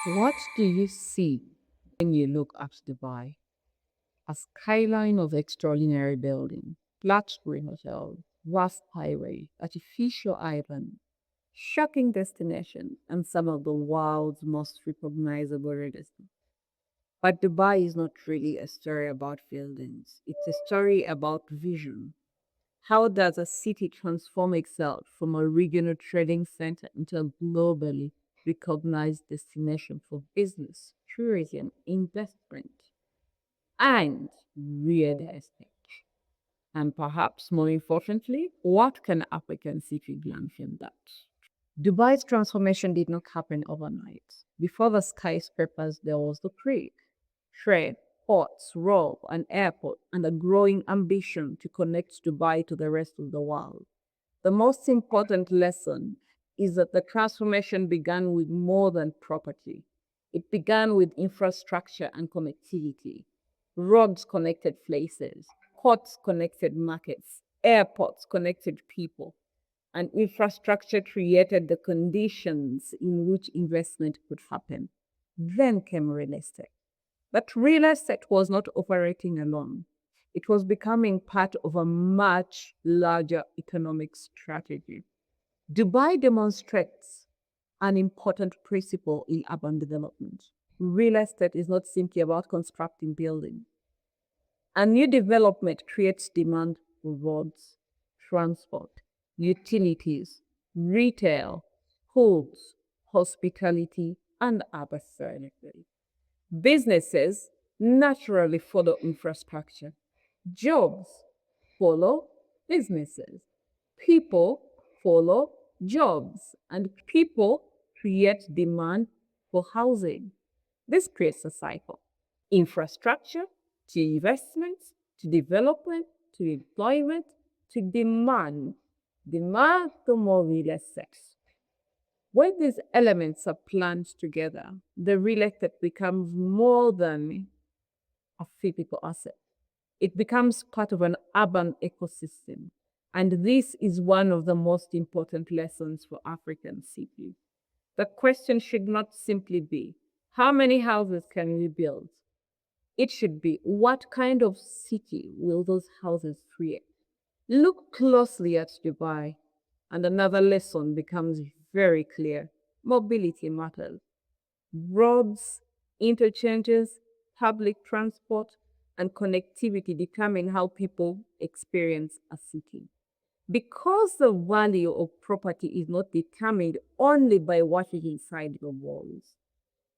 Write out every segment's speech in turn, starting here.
What do you see when you look at Dubai? A skyline of extraordinary buildings, flat screen hotels, vast highway, artificial island, shocking destination, and some of the world's most recognizable real estate. But Dubai is not really a story about buildings. It's a story about vision. How does a city transform itself from a regional trading center into a globally recognized destination for business, tourism, investment, and real estate? And perhaps more importantly, what can African city learn from that? Dubai's transformation did not happen overnight. Before the skyscrapers, there was the creek, trade, ports, road, an airport, and a growing ambition to connect Dubai to the rest of the world. The most important lesson is that the transformation began with more than property. It began with infrastructure and connectivity. Roads connected places, ports connected markets, airports connected people, and infrastructure created the conditions in which investment could happen. Then came real estate. But real estate was not operating alone. It was becoming part of a much larger economic strategy. Dubai demonstrates an important principle in urban development. Real estate is not simply about constructing buildings. A new development creates demand for roads, transport, utilities, retail, schools, hospitality, and other services. Businesses naturally follow infrastructure. Jobs follow businesses. People follow jobs. And people create demand for housing. This creates a cycle. Infrastructure to investments to development to employment to demand. Demand to more real estate. When these elements are planned together, the real estate becomes more than a physical asset. It becomes part of an urban ecosystem. And this is one of the most important lessons for African cities. The question should not simply be, how many houses can we build? It should be, what kind of city will those houses create? Look closely at Dubai, and another lesson becomes very clear. Mobility matters. Roads, interchanges, public transport, and connectivity determine how people experience a city. Because the value of property is not determined only by what is inside the walls,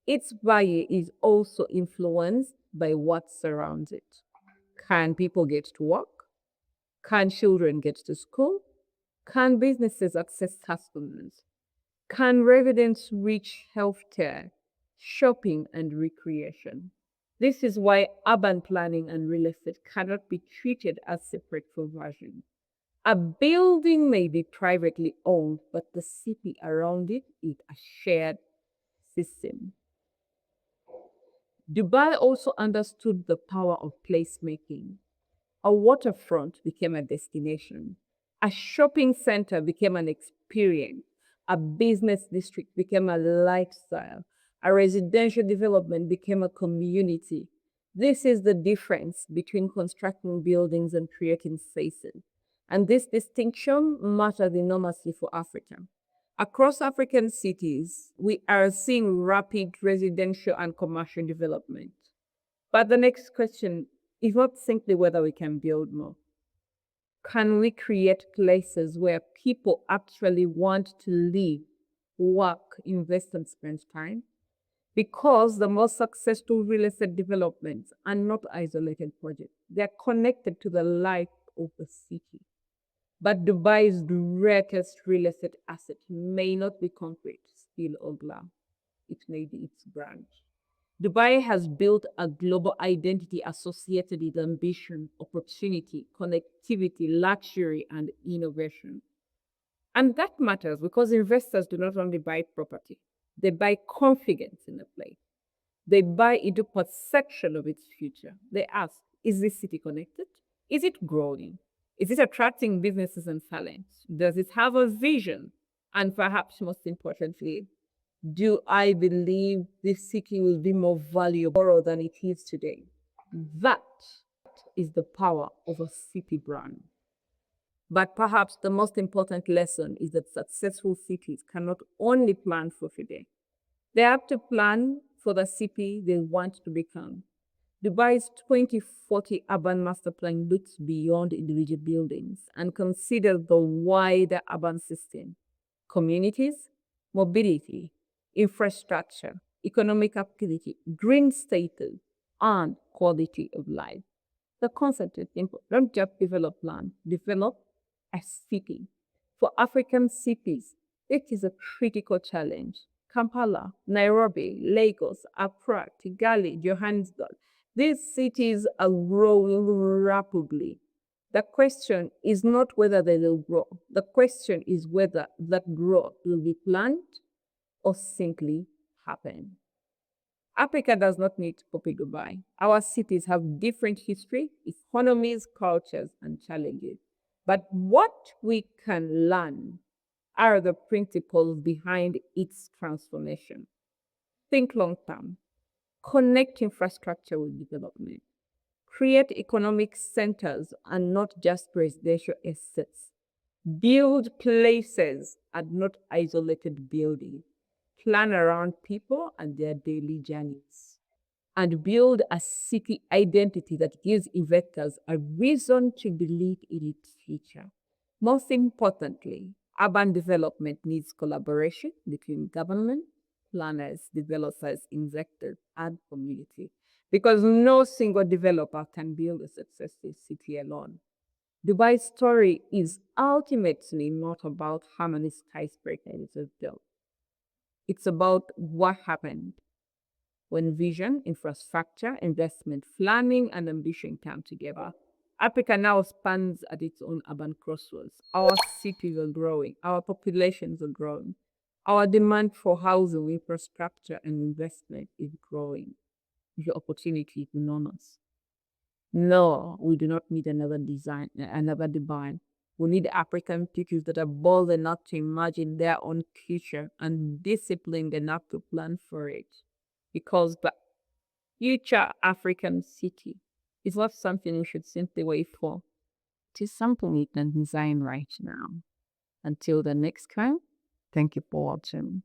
its value is also influenced by what surrounds it. Can people get to work? Can children get to school? Can businesses access customers? Can residents reach healthcare, shopping, and recreation? This is why urban planning and real estate cannot be treated as separate versions. A building may be privately owned, but the city around it is a shared system. Dubai also understood the power of placemaking. A waterfront became a destination. A shopping center became an experience. A business district became a lifestyle. A residential development became a community. This is the difference between constructing buildings and creating spaces. And this distinction matters enormously for Africa. Across African cities, we are seeing rapid residential and commercial development. But the next question is not simply whether we can build more. Can we create places where people actually want to live, work, invest, and spend time? Because the most successful real estate developments are not isolated projects, they're connected to the life of the city. But Dubai's greatest real estate asset may not be concrete, steel, or glass. It may be its brand. Dubai has built a global identity associated with ambition, opportunity, connectivity, luxury, and innovation. And that matters because investors do not only buy property, they buy confidence in a place. They buy into perception of its future. They ask, is this city connected? Is it growing? Is it attracting businesses and talents? Does it have a vision? And perhaps most importantly, Do I believe this city will be more valuable than it is today? That is the power of a city brand. But perhaps the most important lesson is that successful cities cannot only plan for today. They have to plan for the city they want to become. Dubai's 2040 urban master plan looks beyond individual buildings and considers the wider urban system, communities, mobility, infrastructure, economic activity, green status, and quality of life. The concept is simple. Don't just develop land, develop a city. For African cities, it is a critical challenge. Kampala, Nairobi, Lagos, Accra, Kigali, Johannesburg. These cities are growing rapidly. The question is not whether they will grow. The question is whether that growth will be planned or simply happen. Africa does not need to copy Dubai. Our cities have different history, economies, cultures, and challenges. But what we can learn are the principles behind its transformation. Think long term, connect infrastructure with development, create economic centers and not just residential assets, build places and not isolated buildings, plan around people and their daily journeys, and build a city identity that gives investors a reason to believe in its future. Most importantly, urban development needs collaboration between government, planners, developers, investors, and community. Because no single developer can build a successful city alone. Dubai's story is ultimately not about how many skyscrapers it built. It's about what happened when vision, infrastructure, investment, planning, and ambition come together. Africa now stands at its own urban crossroads. Our cities are growing, our populations are growing, our demand for housing, infrastructure, and investment is growing. The opportunity is enormous. No, we do not need another divine. We need African peoples that are bold enough to imagine their own future and disciplined enough to plan for it. Because the future African city is not something we should simply wait for. It is something we can design right now. Until the next time, thank you for watching.